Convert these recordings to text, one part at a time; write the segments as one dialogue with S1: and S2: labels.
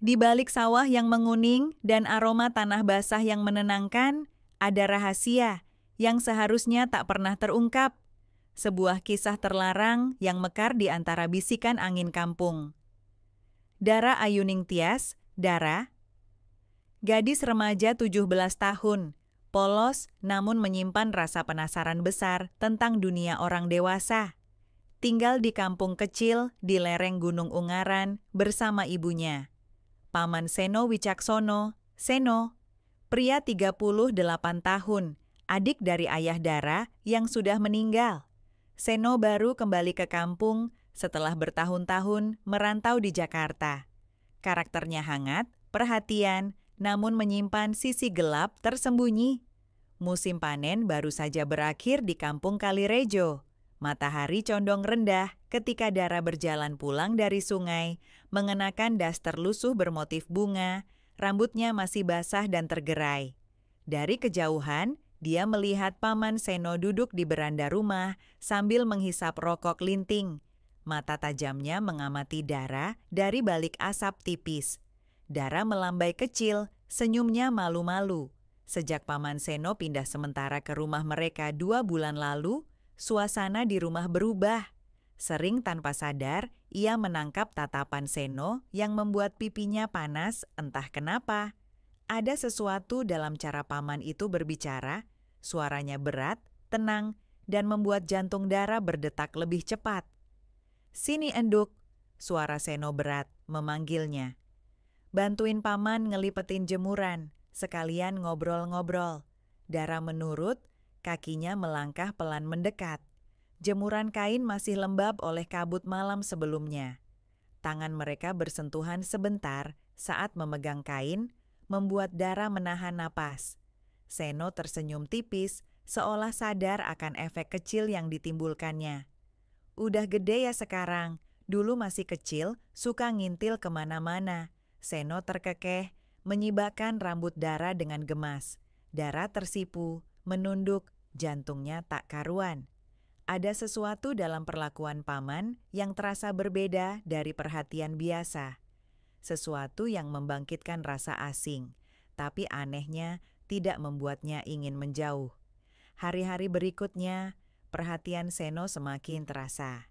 S1: Di balik sawah yang menguning dan aroma tanah basah yang menenangkan, ada rahasia yang seharusnya tak pernah terungkap. Sebuah kisah terlarang yang mekar di antara bisikan angin kampung. Dara Ayuning Tias, Dara, gadis remaja 17 tahun, polos namun menyimpan rasa penasaran besar tentang dunia orang dewasa. Tinggal di kampung kecil di lereng Gunung Ungaran bersama ibunya. Paman Seno Wicaksono, Seno, pria 38 tahun, adik dari ayah Dara yang sudah meninggal. Seno baru kembali ke kampung setelah bertahun-tahun merantau di Jakarta. Karakternya hangat, perhatian, namun menyimpan sisi gelap tersembunyi. Musim panen baru saja berakhir di kampung Kalirejo. Matahari condong rendah ketika Dara berjalan pulang dari sungai, mengenakan daster lusuh bermotif bunga, rambutnya masih basah dan tergerai. Dari kejauhan, dia melihat Paman Seno duduk di beranda rumah sambil menghisap rokok linting. Mata tajamnya mengamati Dara dari balik asap tipis. Dara melambai kecil, senyumnya malu-malu. Sejak Paman Seno pindah sementara ke rumah mereka 2 bulan lalu, suasana di rumah berubah. Sering tanpa sadar, ia menangkap tatapan Seno yang membuat pipinya panas entah kenapa. Ada sesuatu dalam cara paman itu berbicara, suaranya berat, tenang, dan membuat jantung Dara berdetak lebih cepat. "Sini Enduk," suara Seno berat memanggilnya. "Bantuin paman ngelipetin jemuran, sekalian ngobrol-ngobrol." Dara menurut, kakinya melangkah pelan mendekat. Jemuran kain masih lembab oleh kabut malam sebelumnya. Tangan mereka bersentuhan sebentar saat memegang kain, membuat Dara menahan napas. Seno tersenyum tipis, seolah sadar akan efek kecil yang ditimbulkannya. "Udah gede ya sekarang, dulu masih kecil, suka ngintil kemana-mana." Seno terkekeh, menyibakkan rambut Dara dengan gemas. Dara tersipu, menunduk, jantungnya tak karuan. Ada sesuatu dalam perlakuan paman yang terasa berbeda dari perhatian biasa. Sesuatu yang membangkitkan rasa asing, tapi anehnya tidak membuatnya ingin menjauh. Hari-hari berikutnya, perhatian Seno semakin terasa.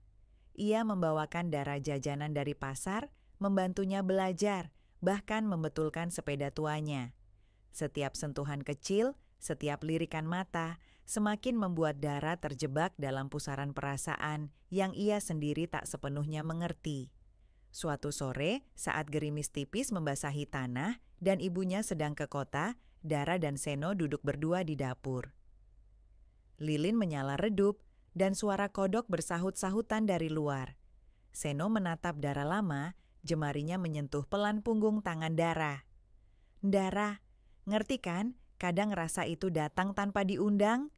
S1: Ia membawakan Dara jajanan dari pasar, membantunya belajar, bahkan membetulkan sepeda tuanya. Setiap sentuhan kecil, setiap lirikan mata, semakin membuat Dara terjebak dalam pusaran perasaan yang ia sendiri tak sepenuhnya mengerti. Suatu sore, saat gerimis tipis membasahi tanah dan ibunya sedang ke kota, Dara dan Seno duduk berdua di dapur. Lilin menyala redup dan suara kodok bersahut-sahutan dari luar. Seno menatap Dara lama, jemarinya menyentuh pelan punggung tangan Dara. "Dara, ngerti kan, kadang rasa itu datang tanpa diundang?"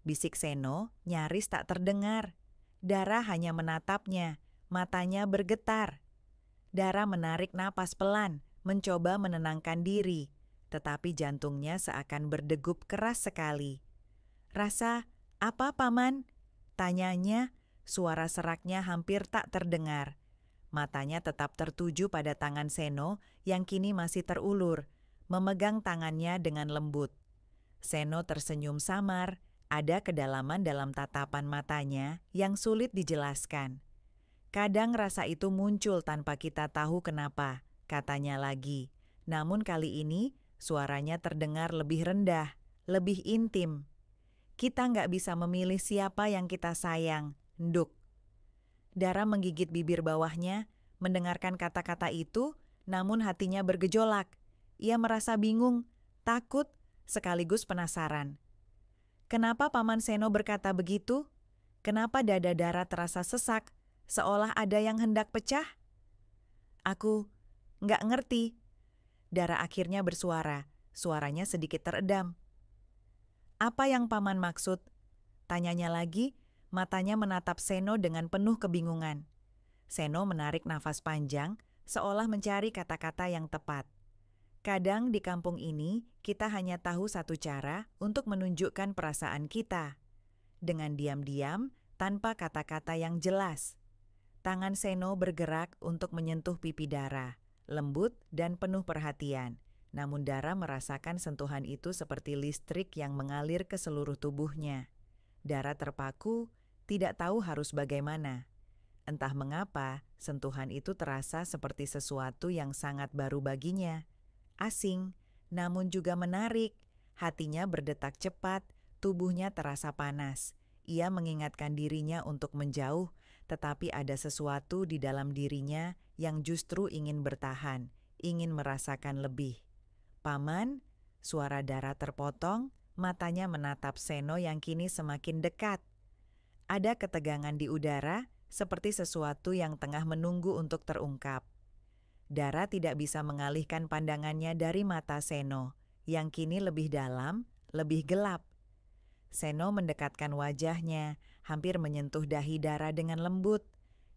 S1: Bisik Seno nyaris tak terdengar. Dara hanya menatapnya, matanya bergetar. Dara menarik napas pelan, mencoba menenangkan diri, tetapi jantungnya seakan berdegup keras sekali. "Rasa apa, Paman?" tanyanya, suara seraknya hampir tak terdengar. Matanya tetap tertuju pada tangan Seno yang kini masih terulur, memegang tangannya dengan lembut. Seno tersenyum samar, ada kedalaman dalam tatapan matanya yang sulit dijelaskan. "Kadang rasa itu muncul tanpa kita tahu kenapa," katanya lagi. Namun kali ini suaranya terdengar lebih rendah, lebih intim. "Kita nggak bisa memilih siapa yang kita sayang, Nduk." Dara menggigit bibir bawahnya, mendengarkan kata-kata itu, namun hatinya bergejolak. Ia merasa bingung, takut, sekaligus penasaran. Kenapa Paman Seno berkata begitu? Kenapa dada Dara terasa sesak, seolah ada yang hendak pecah? "Aku nggak ngerti." Dara akhirnya bersuara, suaranya sedikit teredam. "Apa yang Paman maksud?" tanyanya lagi, matanya menatap Seno dengan penuh kebingungan. Seno menarik nafas panjang, seolah mencari kata-kata yang tepat. "Kadang di kampung ini, kita hanya tahu satu cara untuk menunjukkan perasaan kita. Dengan diam-diam, tanpa kata-kata yang jelas." Tangan Seno bergerak untuk menyentuh pipi Dara. lembut dan penuh perhatian. Namun Dara merasakan sentuhan itu seperti listrik yang mengalir ke seluruh tubuhnya. Dara terpaku, tidak tahu harus bagaimana. Entah mengapa, sentuhan itu terasa seperti sesuatu yang sangat baru baginya. Asing, namun juga menarik. Hatinya berdetak cepat, tubuhnya terasa panas. Ia mengingatkan dirinya untuk menjauh, tetapi ada sesuatu di dalam dirinya yang justru ingin bertahan, ingin merasakan lebih. "Paman," suara Dara terpotong, matanya menatap Seno yang kini semakin dekat. Ada ketegangan di udara, seperti sesuatu yang tengah menunggu untuk terungkap. Dara tidak bisa mengalihkan pandangannya dari mata Seno, yang kini lebih dalam, lebih gelap. Seno mendekatkan wajahnya, hampir menyentuh dahi Dara dengan lembut.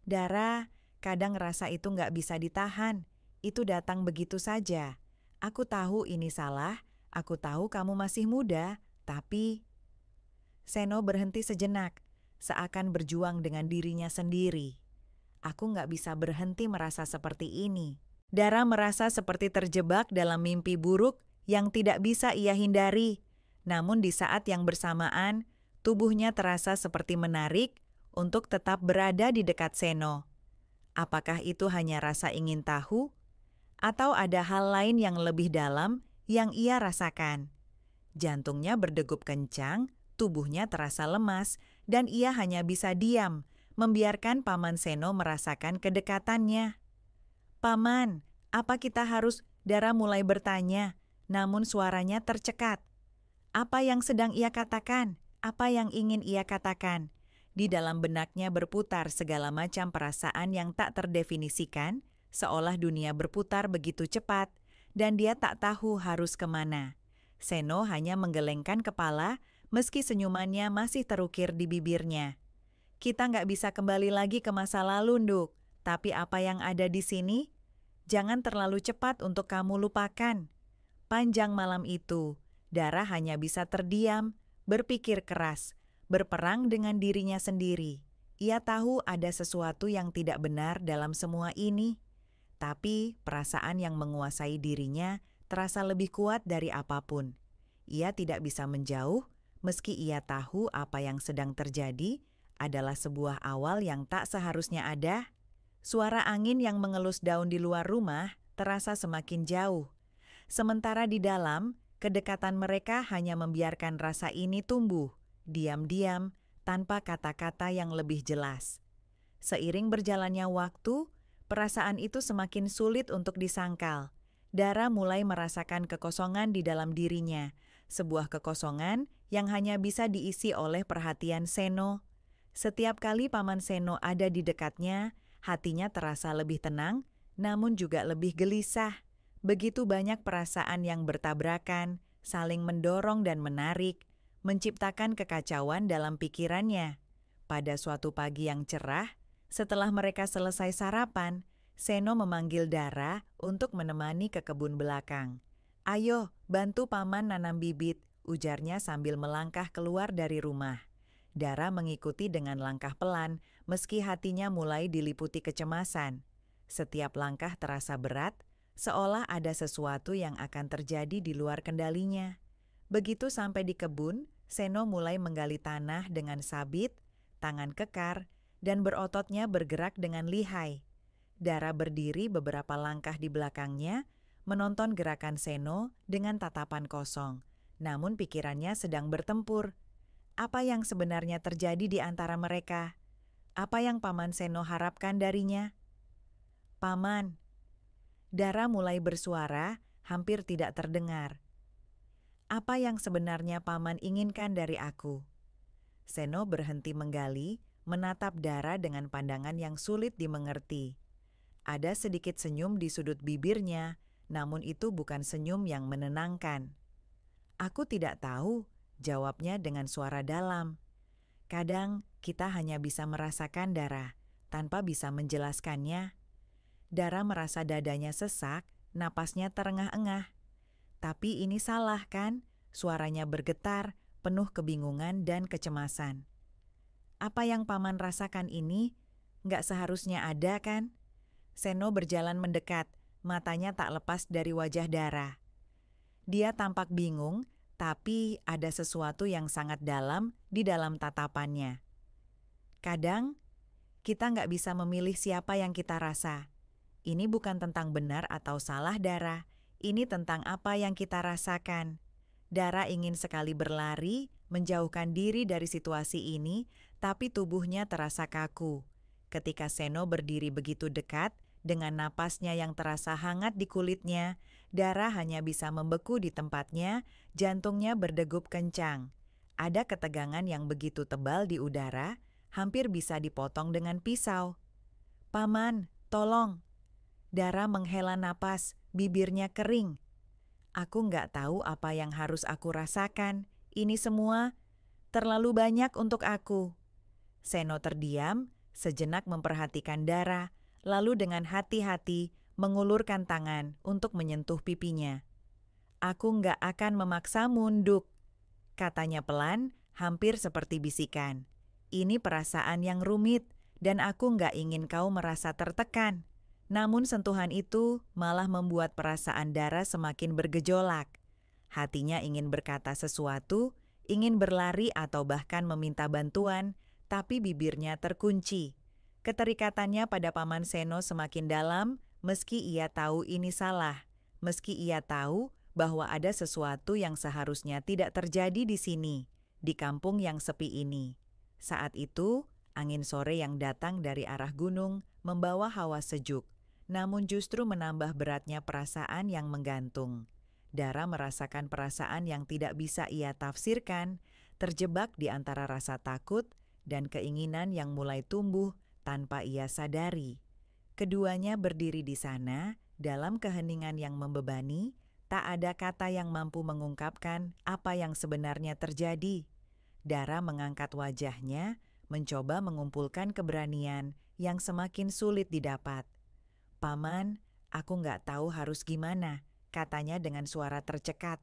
S1: "Dara, kadang rasa itu nggak bisa ditahan. Itu datang begitu saja. Aku tahu ini salah, aku tahu kamu masih muda, tapi..." Seno berhenti sejenak, seakan berjuang dengan dirinya sendiri. "Aku nggak bisa berhenti merasa seperti ini." Dara merasa seperti terjebak dalam mimpi buruk yang tidak bisa ia hindari. Namun di saat yang bersamaan, tubuhnya terasa seperti menarik untuk tetap berada di dekat Seno. Apakah itu hanya rasa ingin tahu? Atau ada hal lain yang lebih dalam yang ia rasakan? Jantungnya berdegup kencang, tubuhnya terasa lemas, dan ia hanya bisa diam, membiarkan Paman Seno merasakan kedekatannya. "Paman, apa kita harus..." Dara mulai bertanya, namun suaranya tercekat. Apa yang sedang ia katakan? Apa yang ingin ia katakan? Di dalam benaknya berputar segala macam perasaan yang tak terdefinisikan, seolah dunia berputar begitu cepat, dan dia tak tahu harus kemana. Seno hanya menggelengkan kepala, meski senyumannya masih terukir di bibirnya. "Kita nggak bisa kembali lagi ke masa lalu, Nduk. Tapi apa yang ada di sini, jangan terlalu cepat untuk kamu lupakan." Panjang malam itu, Dara hanya bisa terdiam, berpikir keras, berperang dengan dirinya sendiri. Ia tahu ada sesuatu yang tidak benar dalam semua ini, tapi perasaan yang menguasai dirinya terasa lebih kuat dari apapun. Ia tidak bisa menjauh, meski ia tahu apa yang sedang terjadi adalah sebuah awal yang tak seharusnya ada. Suara angin yang mengelus daun di luar rumah terasa semakin jauh. Sementara di dalam, kedekatan mereka hanya membiarkan rasa ini tumbuh, diam-diam, tanpa kata-kata yang lebih jelas. Seiring berjalannya waktu, perasaan itu semakin sulit untuk disangkal. Dara mulai merasakan kekosongan di dalam dirinya, sebuah kekosongan yang hanya bisa diisi oleh perhatian Seno. Setiap kali Paman Seno ada di dekatnya, hatinya terasa lebih tenang, namun juga lebih gelisah. Begitu banyak perasaan yang bertabrakan, saling mendorong dan menarik, menciptakan kekacauan dalam pikirannya. Pada suatu pagi yang cerah, setelah mereka selesai sarapan, Seno memanggil Dara untuk menemani ke kebun belakang. "Ayo, bantu Paman nanam bibit," ujarnya sambil melangkah keluar dari rumah. Dara mengikuti dengan langkah pelan, meski hatinya mulai diliputi kecemasan. Setiap langkah terasa berat, seolah ada sesuatu yang akan terjadi di luar kendalinya. Begitu sampai di kebun, Seno mulai menggali tanah dengan sabit, tangan kekar, dan berototnya bergerak dengan lihai. Dara berdiri beberapa langkah di belakangnya, menonton gerakan Seno dengan tatapan kosong. Namun pikirannya sedang bertempur. Apa yang sebenarnya terjadi di antara mereka? Apa yang Paman Seno harapkan darinya? "Paman," Dara mulai bersuara, hampir tidak terdengar. "Apa yang sebenarnya Paman inginkan dari aku?" Seno berhenti menggali, menatap Dara dengan pandangan yang sulit dimengerti. Ada sedikit senyum di sudut bibirnya, namun itu bukan senyum yang menenangkan. "Aku tidak tahu," jawabnya dengan suara dalam. "Kadang kita hanya bisa merasakan, Dara, tanpa bisa menjelaskannya." Dara merasa dadanya sesak, napasnya terengah-engah. "Tapi ini salah kan?" Suaranya bergetar, penuh kebingungan dan kecemasan. "Apa yang Paman rasakan ini nggak seharusnya ada kan?" Seno berjalan mendekat, matanya tak lepas dari wajah Dara. Dia tampak bingung, tapi ada sesuatu yang sangat dalam di dalam tatapannya. Kadang, kita nggak bisa memilih siapa yang kita rasa. Ini bukan tentang benar atau salah Dara, ini tentang apa yang kita rasakan. Dara ingin sekali berlari, menjauhkan diri dari situasi ini, tapi tubuhnya terasa kaku. Ketika Seno berdiri begitu dekat, dengan napasnya yang terasa hangat di kulitnya, Dara hanya bisa membeku di tempatnya, jantungnya berdegup kencang. Ada ketegangan yang begitu tebal di udara, hampir bisa dipotong dengan pisau. "Paman, tolong!" Dara menghela napas, bibirnya kering. "Aku nggak tahu apa yang harus aku rasakan. Ini semua terlalu banyak untuk aku." Seno terdiam, sejenak memperhatikan Dara, lalu dengan hati-hati mengulurkan tangan untuk menyentuh pipinya. "Aku nggak akan memaksamu, Nduk," katanya pelan, hampir seperti bisikan. "Ini perasaan yang rumit, dan aku nggak ingin kau merasa tertekan." Namun sentuhan itu malah membuat perasaan Dara semakin bergejolak. Hatinya ingin berkata sesuatu, ingin berlari atau bahkan meminta bantuan, tapi bibirnya terkunci. Keterikatannya pada Paman Seno semakin dalam, meski ia tahu ini salah. Meski ia tahu bahwa ada sesuatu yang seharusnya tidak terjadi di sini, di kampung yang sepi ini. Saat itu, angin sore yang datang dari arah gunung membawa hawa sejuk, namun justru menambah beratnya perasaan yang menggantung. Dara merasakan perasaan yang tidak bisa ia tafsirkan, terjebak di antara rasa takut dan keinginan yang mulai tumbuh tanpa ia sadari. Keduanya berdiri di sana, dalam keheningan yang membebani, tak ada kata yang mampu mengungkapkan apa yang sebenarnya terjadi. Dara mengangkat wajahnya, mencoba mengumpulkan keberanian yang semakin sulit didapat. "Paman, aku nggak tahu harus gimana," katanya dengan suara tercekat.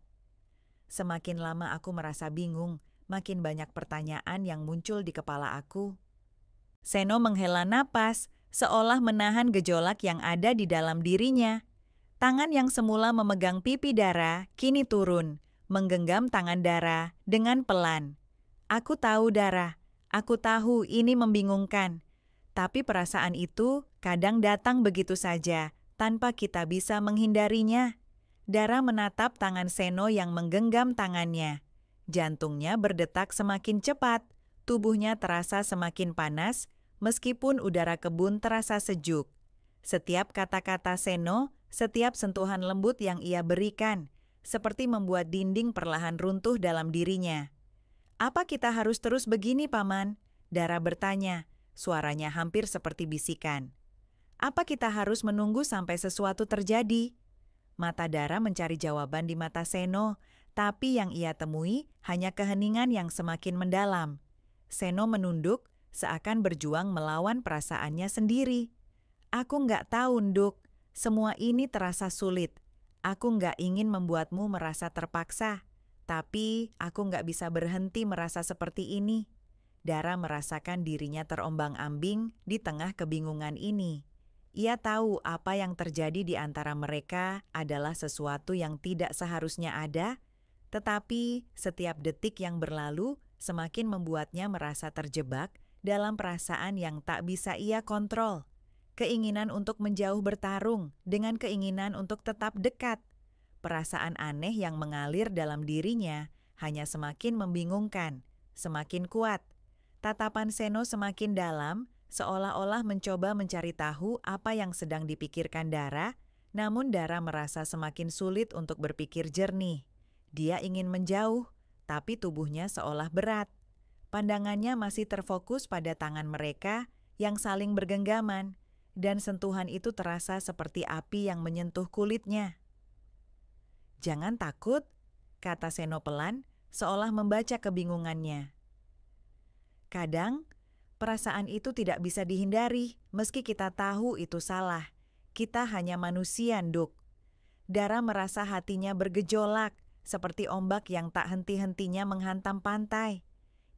S1: "Semakin lama aku merasa bingung, makin banyak pertanyaan yang muncul di kepala aku." Seno menghela napas, seolah menahan gejolak yang ada di dalam dirinya. Tangan yang semula memegang pipi Dara, kini turun, menggenggam tangan Dara dengan pelan. "Aku tahu, Dara. Aku tahu ini membingungkan. Tapi perasaan itu kadang datang begitu saja, tanpa kita bisa menghindarinya." Dara menatap tangan Seno yang menggenggam tangannya. Jantungnya berdetak semakin cepat, tubuhnya terasa semakin panas, meskipun udara kebun terasa sejuk. Setiap kata-kata Seno, setiap sentuhan lembut yang ia berikan, seperti membuat dinding perlahan runtuh dalam dirinya. "Apa kita harus terus begini, Paman?" Dara bertanya. Suaranya hampir seperti bisikan. "Apa kita harus menunggu sampai sesuatu terjadi?" Mata Dara mencari jawaban di mata Seno, tapi yang ia temui hanya keheningan yang semakin mendalam. Seno menunduk, seakan berjuang melawan perasaannya sendiri. "Aku nggak tahu, Nduk. Semua ini terasa sulit. Aku nggak ingin membuatmu merasa terpaksa, tapi aku nggak bisa berhenti merasa seperti ini." Dara merasakan dirinya terombang-ambing di tengah kebingungan ini. Ia tahu apa yang terjadi di antara mereka adalah sesuatu yang tidak seharusnya ada, tetapi setiap detik yang berlalu semakin membuatnya merasa terjebak dalam perasaan yang tak bisa ia kontrol. Keinginan untuk menjauh bertarung dengan keinginan untuk tetap dekat. Perasaan aneh yang mengalir dalam dirinya hanya semakin membingungkan, semakin kuat. Tatapan Seno semakin dalam, seolah-olah mencoba mencari tahu apa yang sedang dipikirkan Dara, namun Dara merasa semakin sulit untuk berpikir jernih. Dia ingin menjauh, tapi tubuhnya seolah berat. Pandangannya masih terfokus pada tangan mereka yang saling bergenggaman, dan sentuhan itu terasa seperti api yang menyentuh kulitnya. "Jangan takut," kata Seno pelan, seolah membaca kebingungannya. "Kadang, perasaan itu tidak bisa dihindari, meski kita tahu itu salah. Kita hanya manusia, Nduk." Dara merasa hatinya bergejolak, seperti ombak yang tak henti-hentinya menghantam pantai.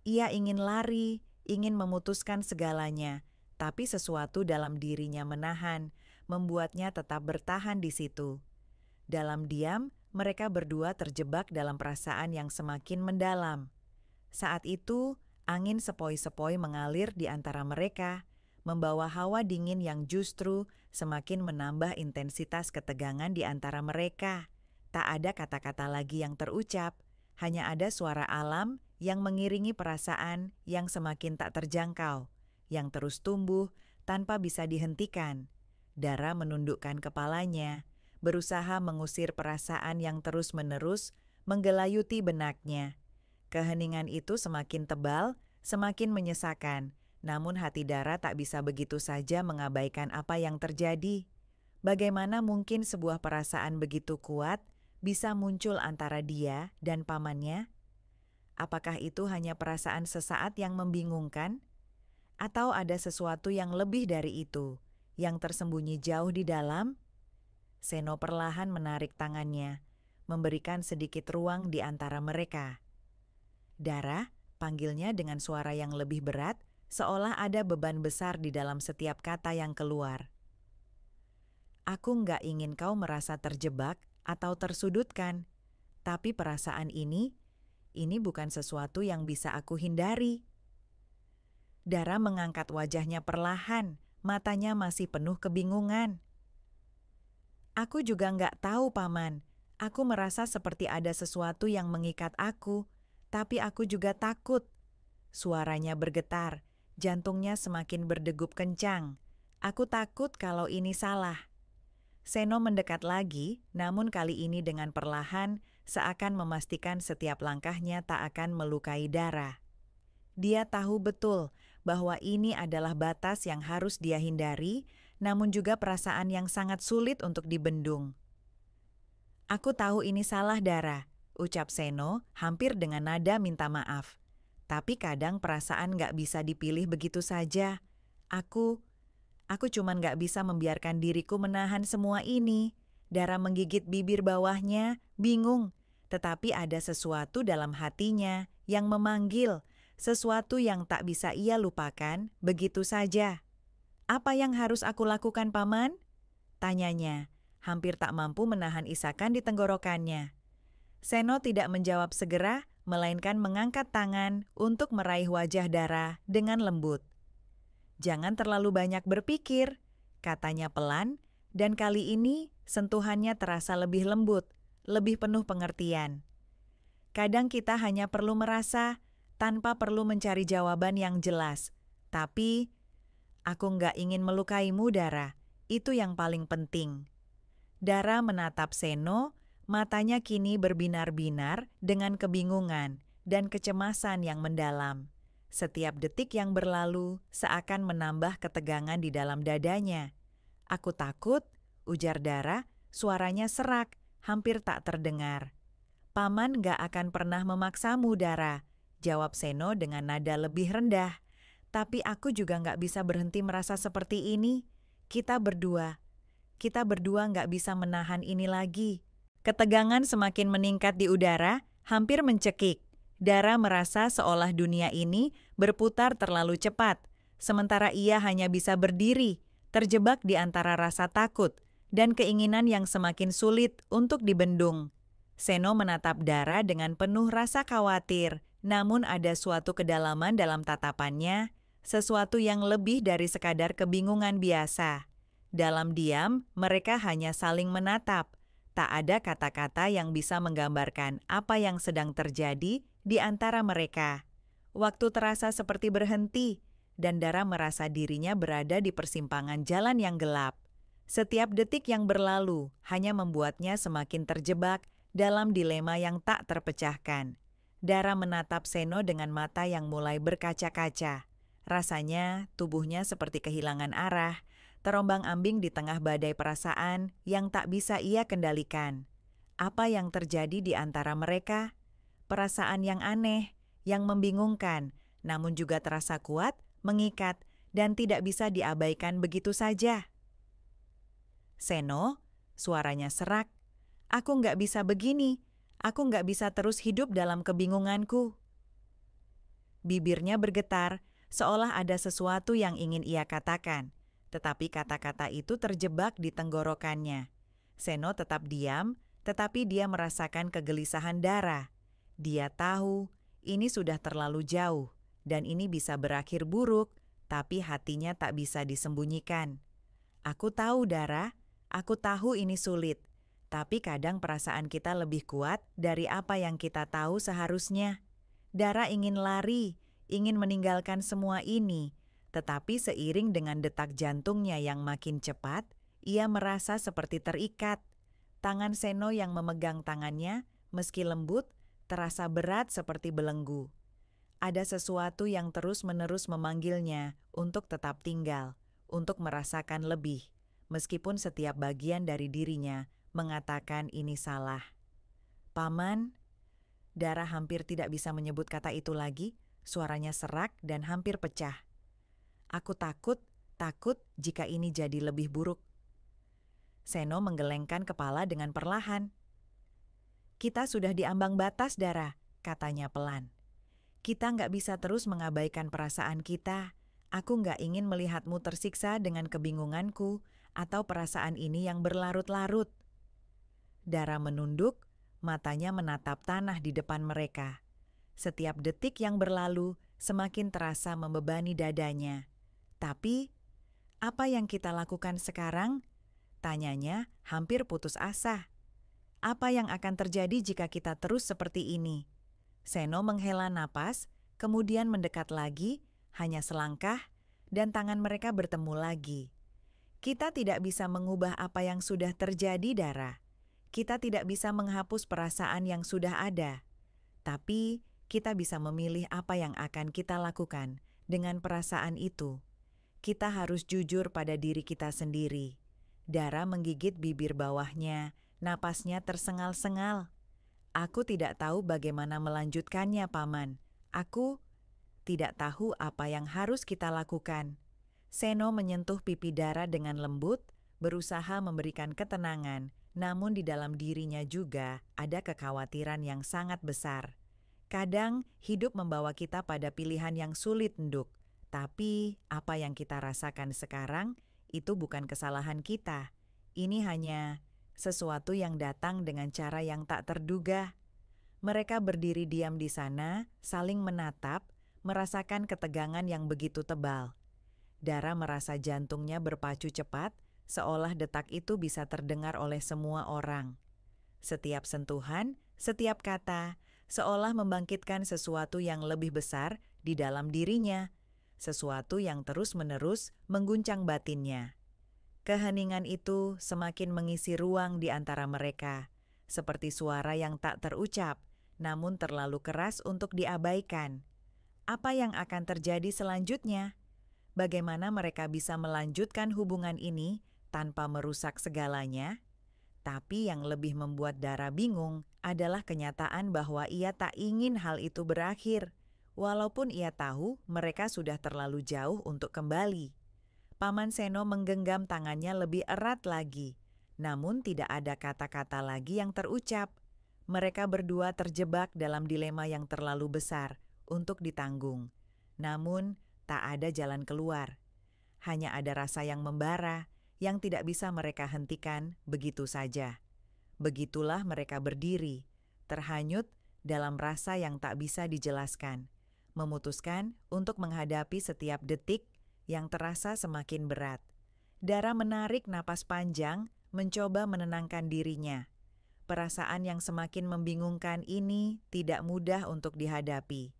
S1: Ia ingin lari, ingin memutuskan segalanya, tapi sesuatu dalam dirinya menahan, membuatnya tetap bertahan di situ. Dalam diam, mereka berdua terjebak dalam perasaan yang semakin mendalam. Saat itu, angin sepoi-sepoi mengalir di antara mereka, membawa hawa dingin yang justru semakin menambah intensitas ketegangan di antara mereka. Tak ada kata-kata lagi yang terucap, hanya ada suara alam yang mengiringi perasaan yang semakin tak terjangkau, yang terus tumbuh tanpa bisa dihentikan. Dara menundukkan kepalanya, berusaha mengusir perasaan yang terus-menerus menggelayuti benaknya. Keheningan itu semakin tebal, semakin menyesakan, namun hati Dara tak bisa begitu saja mengabaikan apa yang terjadi. Bagaimana mungkin sebuah perasaan begitu kuat bisa muncul antara dia dan pamannya? Apakah itu hanya perasaan sesaat yang membingungkan? Atau ada sesuatu yang lebih dari itu, yang tersembunyi jauh di dalam? Seno perlahan menarik tangannya, memberikan sedikit ruang di antara mereka. Dara, panggilnya dengan suara yang lebih berat, seolah ada beban besar di dalam setiap kata yang keluar. Aku nggak ingin kau merasa terjebak atau tersudutkan, tapi perasaan ini bukan sesuatu yang bisa aku hindari. Dara mengangkat wajahnya perlahan, matanya masih penuh kebingungan. Aku juga nggak tahu, Paman. Aku merasa seperti ada sesuatu yang mengikat aku, tapi aku juga takut. Suaranya bergetar, jantungnya semakin berdegup kencang. Aku takut kalau ini salah. Seno mendekat lagi, namun kali ini dengan perlahan, seakan memastikan setiap langkahnya tak akan melukai Dara. Dia tahu betul bahwa ini adalah batas yang harus dia hindari, namun juga perasaan yang sangat sulit untuk dibendung. Aku tahu ini salah, Dara, ucap Seno hampir dengan nada minta maaf. Tapi kadang perasaan gak bisa dipilih begitu saja. Aku cuman gak bisa membiarkan diriku menahan semua ini. Dara menggigit bibir bawahnya, bingung. Tetapi ada sesuatu dalam hatinya yang memanggil, sesuatu yang tak bisa ia lupakan begitu saja. Apa yang harus aku lakukan, Paman? Tanyanya, hampir tak mampu menahan isakan di tenggorokannya. Seno tidak menjawab segera, melainkan mengangkat tangan untuk meraih wajah Dara dengan lembut. Jangan terlalu banyak berpikir, katanya pelan, dan kali ini sentuhannya terasa lebih lembut, lebih penuh pengertian. Kadang kita hanya perlu merasa, tanpa perlu mencari jawaban yang jelas. Tapi, aku nggak ingin melukaimu, Dara. Itu yang paling penting. Dara menatap Seno, matanya kini berbinar-binar dengan kebingungan dan kecemasan yang mendalam. Setiap detik yang berlalu seakan menambah ketegangan di dalam dadanya. Aku takut, ujar Dara, suaranya serak, hampir tak terdengar. Paman gak akan pernah memaksamu, Dara, jawab Seno dengan nada lebih rendah. Tapi aku juga gak bisa berhenti merasa seperti ini. Kita berdua gak bisa menahan ini lagi. Ketegangan semakin meningkat di udara, hampir mencekik. Dara merasa seolah dunia ini berputar terlalu cepat, sementara ia hanya bisa berdiri, terjebak di antara rasa takut dan keinginan yang semakin sulit untuk dibendung. Seno menatap Dara dengan penuh rasa khawatir, namun ada suatu kedalaman dalam tatapannya, sesuatu yang lebih dari sekadar kebingungan biasa. Dalam diam, mereka hanya saling menatap. Tak ada kata-kata yang bisa menggambarkan apa yang sedang terjadi di antara mereka. Waktu terasa seperti berhenti, dan Dara merasa dirinya berada di persimpangan jalan yang gelap. Setiap detik yang berlalu hanya membuatnya semakin terjebak dalam dilema yang tak terpecahkan. Dara menatap Seno dengan mata yang mulai berkaca-kaca. Rasanya tubuhnya seperti kehilangan arah, terombang-ambing di tengah badai perasaan yang tak bisa ia kendalikan. Apa yang terjadi di antara mereka? Perasaan yang aneh, yang membingungkan, namun juga terasa kuat, mengikat, dan tidak bisa diabaikan begitu saja. Seno, suaranya serak. Aku nggak bisa begini. Aku nggak bisa terus hidup dalam kebingunganku. Bibirnya bergetar, seolah ada sesuatu yang ingin ia katakan. tetapi kata-kata itu terjebak di tenggorokannya. Seno tetap diam, tetapi dia merasakan kegelisahan Dara. Dia tahu ini sudah terlalu jauh, dan ini bisa berakhir buruk, tapi hatinya tak bisa disembunyikan. Aku tahu, Dara, aku tahu ini sulit, tapi kadang perasaan kita lebih kuat dari apa yang kita tahu seharusnya. Dara ingin lari, ingin meninggalkan semua ini, tetapi seiring dengan detak jantungnya yang makin cepat, ia merasa seperti terikat. Tangan Seno yang memegang tangannya, meski lembut, terasa berat seperti belenggu. Ada sesuatu yang terus-menerus memanggilnya untuk tetap tinggal, untuk merasakan lebih, meskipun setiap bagian dari dirinya mengatakan ini salah. Paman, Dara hampir tidak bisa menyebut kata itu lagi, suaranya serak dan hampir pecah. Aku takut jika ini jadi lebih buruk. Seno menggelengkan kepala dengan perlahan. Kita sudah di ambang batas, Dara, katanya pelan. Kita nggak bisa terus mengabaikan perasaan kita. Aku nggak ingin melihatmu tersiksa dengan kebingunganku atau perasaan ini yang berlarut-larut. Dara menunduk, matanya menatap tanah di depan mereka. Setiap detik yang berlalu semakin terasa membebani dadanya. Tapi, apa yang kita lakukan sekarang? Tanyanya hampir putus asa. Apa yang akan terjadi jika kita terus seperti ini? Seno menghela napas, kemudian mendekat lagi, hanya selangkah, dan tangan mereka bertemu lagi. Kita tidak bisa mengubah apa yang sudah terjadi, Dara. Kita tidak bisa menghapus perasaan yang sudah ada. Tapi, kita bisa memilih apa yang akan kita lakukan dengan perasaan itu. Kita harus jujur pada diri kita sendiri. Dara menggigit bibir bawahnya, napasnya tersengal-sengal. Aku tidak tahu bagaimana melanjutkannya, Paman. Aku tidak tahu apa yang harus kita lakukan. Seno menyentuh pipi Dara dengan lembut, berusaha memberikan ketenangan, namun di dalam dirinya juga ada kekhawatiran yang sangat besar. Kadang hidup membawa kita pada pilihan yang sulit, Nduk. Tapi apa yang kita rasakan sekarang itu bukan kesalahan kita. Ini hanya sesuatu yang datang dengan cara yang tak terduga. Mereka berdiri diam di sana, saling menatap, merasakan ketegangan yang begitu tebal. Dara merasa jantungnya berpacu cepat, seolah detak itu bisa terdengar oleh semua orang. Setiap sentuhan, setiap kata, seolah membangkitkan sesuatu yang lebih besar di dalam dirinya, sesuatu yang terus-menerus mengguncang batinnya. Keheningan itu semakin mengisi ruang di antara mereka, seperti suara yang tak terucap, namun terlalu keras untuk diabaikan. Apa yang akan terjadi selanjutnya? Bagaimana mereka bisa melanjutkan hubungan ini tanpa merusak segalanya? Tapi yang lebih membuat Dara bingung adalah kenyataan bahwa ia tak ingin hal itu berakhir, walaupun ia tahu mereka sudah terlalu jauh untuk kembali. Paman Seno menggenggam tangannya lebih erat lagi, namun tidak ada kata-kata lagi yang terucap. Mereka berdua terjebak dalam dilema yang terlalu besar untuk ditanggung. Namun, tak ada jalan keluar. Hanya ada rasa yang membara, yang tidak bisa mereka hentikan begitu saja. Begitulah mereka berdiri, terhanyut dalam rasa yang tak bisa dijelaskan, memutuskan untuk menghadapi setiap detik yang terasa semakin berat. Dara menarik napas panjang, mencoba menenangkan dirinya. Perasaan yang semakin membingungkan ini tidak mudah untuk dihadapi.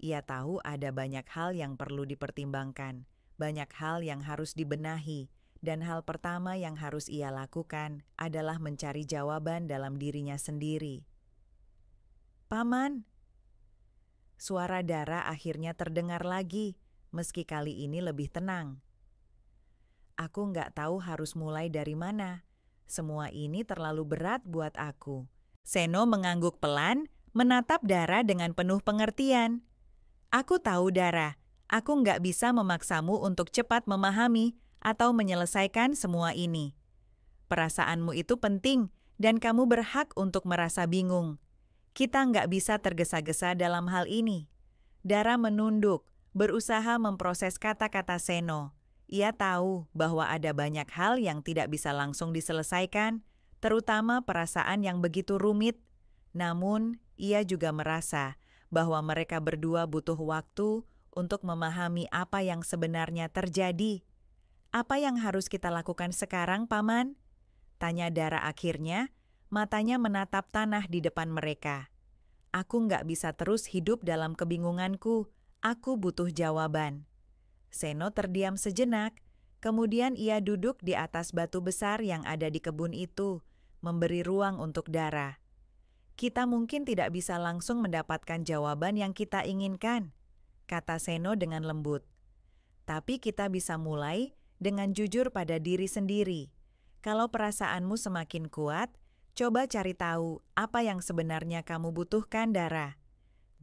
S1: Ia tahu ada banyak hal yang perlu dipertimbangkan, banyak hal yang harus dibenahi, dan hal pertama yang harus ia lakukan adalah mencari jawaban dalam dirinya sendiri. Paman, suara Dara akhirnya terdengar lagi, meski kali ini lebih tenang. Aku nggak tahu harus mulai dari mana. Semua ini terlalu berat buat aku. Seno mengangguk pelan, menatap Dara dengan penuh pengertian. Aku tahu, Dara, aku nggak bisa memaksamu untuk cepat memahami atau menyelesaikan semua ini. Perasaanmu itu penting dan kamu berhak untuk merasa bingung. Kita nggak bisa tergesa-gesa dalam hal ini. Dara menunduk, berusaha memproses kata-kata Seno. Ia tahu bahwa ada banyak hal yang tidak bisa langsung diselesaikan, terutama perasaan yang begitu rumit. Namun, ia juga merasa bahwa mereka berdua butuh waktu untuk memahami apa yang sebenarnya terjadi. "Apa yang harus kita lakukan sekarang, Paman?" tanya Dara akhirnya, matanya menatap tanah di depan mereka. "Aku nggak bisa terus hidup dalam kebingunganku. Aku butuh jawaban." Seno terdiam sejenak, kemudian ia duduk di atas batu besar yang ada di kebun itu, memberi ruang untuk Dara. "Kita mungkin tidak bisa langsung mendapatkan jawaban yang kita inginkan," kata Seno dengan lembut. "Tapi kita bisa mulai dengan jujur pada diri sendiri. Kalau perasaanmu semakin kuat, coba cari tahu apa yang sebenarnya kamu butuhkan, Dara.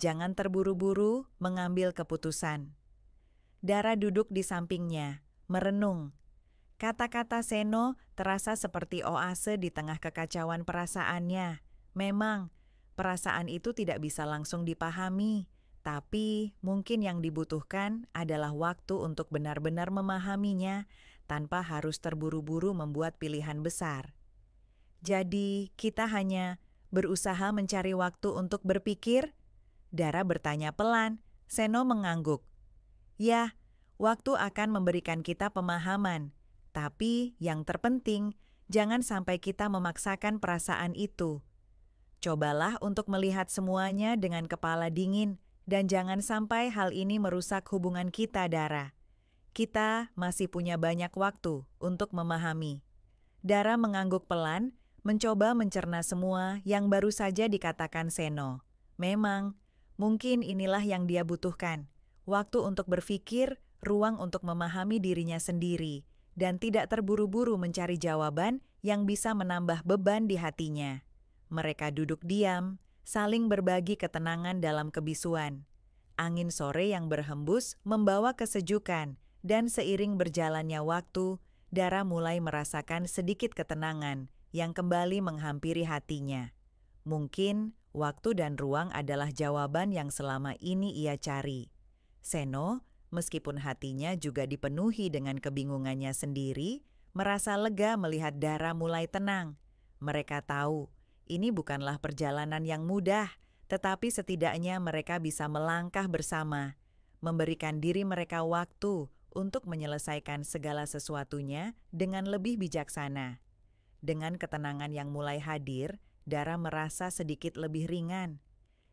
S1: Jangan terburu-buru mengambil keputusan." Dara duduk di sampingnya, merenung. Kata-kata Seno terasa seperti oase di tengah kekacauan perasaannya. Memang, perasaan itu tidak bisa langsung dipahami, tapi mungkin yang dibutuhkan adalah waktu untuk benar-benar memahaminya tanpa harus terburu-buru membuat pilihan besar. "Jadi, kita hanya berusaha mencari waktu untuk berpikir?" Dara bertanya pelan. Seno mengangguk. "Ya, waktu akan memberikan kita pemahaman. Tapi yang terpenting, jangan sampai kita memaksakan perasaan itu. Cobalah untuk melihat semuanya dengan kepala dingin dan jangan sampai hal ini merusak hubungan kita, Dara. Kita masih punya banyak waktu untuk memahami." Dara mengangguk pelan, mencoba mencerna semua yang baru saja dikatakan Seno. Memang, mungkin inilah yang dia butuhkan. Waktu untuk berpikir, ruang untuk memahami dirinya sendiri, dan tidak terburu-buru mencari jawaban yang bisa menambah beban di hatinya. Mereka duduk diam, saling berbagi ketenangan dalam kebisuan. Angin sore yang berhembus membawa kesejukan, dan seiring berjalannya waktu, Dara mulai merasakan sedikit ketenangan yang kembali menghampiri hatinya. Mungkin waktu dan ruang adalah jawaban yang selama ini ia cari. Seno, meskipun hatinya juga dipenuhi dengan kebingungannya sendiri, merasa lega melihat Dara mulai tenang. Mereka tahu, ini bukanlah perjalanan yang mudah, tetapi setidaknya mereka bisa melangkah bersama, memberikan diri mereka waktu untuk menyelesaikan segala sesuatunya dengan lebih bijaksana. Dengan ketenangan yang mulai hadir, Dara merasa sedikit lebih ringan.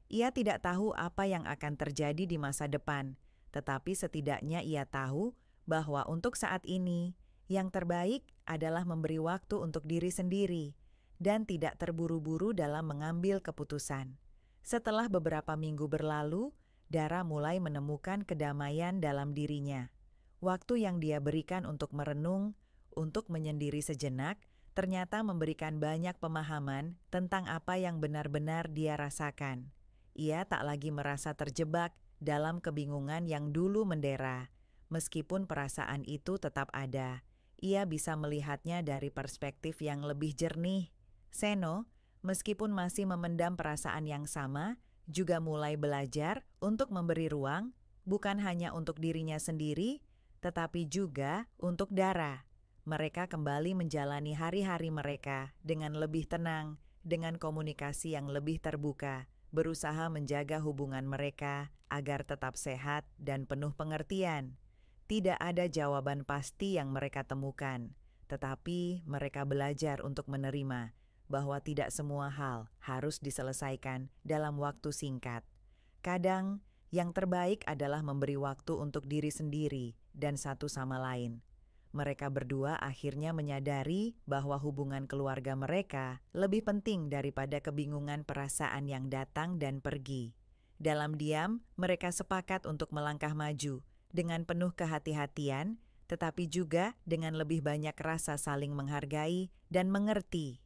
S1: Ia tidak tahu apa yang akan terjadi di masa depan, tetapi setidaknya ia tahu bahwa untuk saat ini, yang terbaik adalah memberi waktu untuk diri sendiri dan tidak terburu-buru dalam mengambil keputusan. Setelah beberapa minggu berlalu, Dara mulai menemukan kedamaian dalam dirinya. Waktu yang dia berikan untuk merenung, untuk menyendiri sejenak, ternyata memberikan banyak pemahaman tentang apa yang benar-benar dia rasakan. Ia tak lagi merasa terjebak dalam kebingungan yang dulu mendera. Meskipun perasaan itu tetap ada, ia bisa melihatnya dari perspektif yang lebih jernih. Seno, meskipun masih memendam perasaan yang sama, juga mulai belajar untuk memberi ruang, bukan hanya untuk dirinya sendiri, tetapi juga untuk Dara. Mereka kembali menjalani hari-hari mereka dengan lebih tenang, dengan komunikasi yang lebih terbuka, berusaha menjaga hubungan mereka agar tetap sehat dan penuh pengertian. Tidak ada jawaban pasti yang mereka temukan, tetapi mereka belajar untuk menerima bahwa tidak semua hal harus diselesaikan dalam waktu singkat. Kadang, yang terbaik adalah memberi waktu untuk diri sendiri dan satu sama lain. Mereka berdua akhirnya menyadari bahwa hubungan keluarga mereka lebih penting daripada kebingungan perasaan yang datang dan pergi. Dalam diam, mereka sepakat untuk melangkah maju dengan penuh kehati-hatian, tetapi juga dengan lebih banyak rasa saling menghargai dan mengerti.